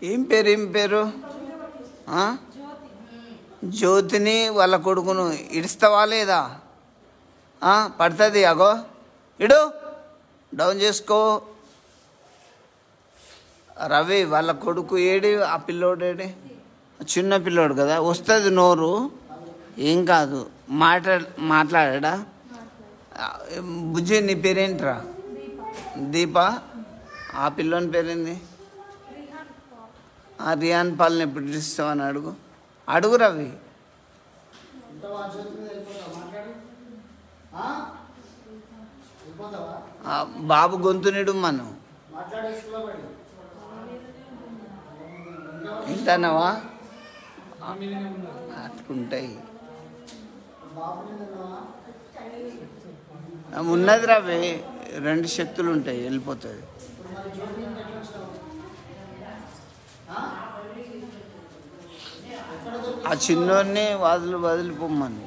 ఏం పేరు జ్యోతిని వాళ్ళ కొడుకును ఇడుస్తావా లేదా? పడుతుంది. అగో ఇడు, డౌన్ చేసుకో. రవి వాళ్ళ కొడుకు ఏడి? ఆ పిల్లోడు ఏడి? చిన్న పిల్లోడు కదా, వస్తుంది నోరు, ఏం కాదు. మాట్లాడా? బుజ్జి నీ పేరేంట్రా? దీప. ఆ పిల్లోని పేరేంది? రియాన్ పాలని ఎప్పుడు ఇస్తామని అడుగు రవి. బాబు గొంతునిడు మనం వింటానవా? అట్లుంటాయి. ఉన్నది రవి, 2 శక్తులు ఉంటాయి, వెళ్ళిపోతుంది. ఆ చిన్నోడిని వదిలిపోమ్మని.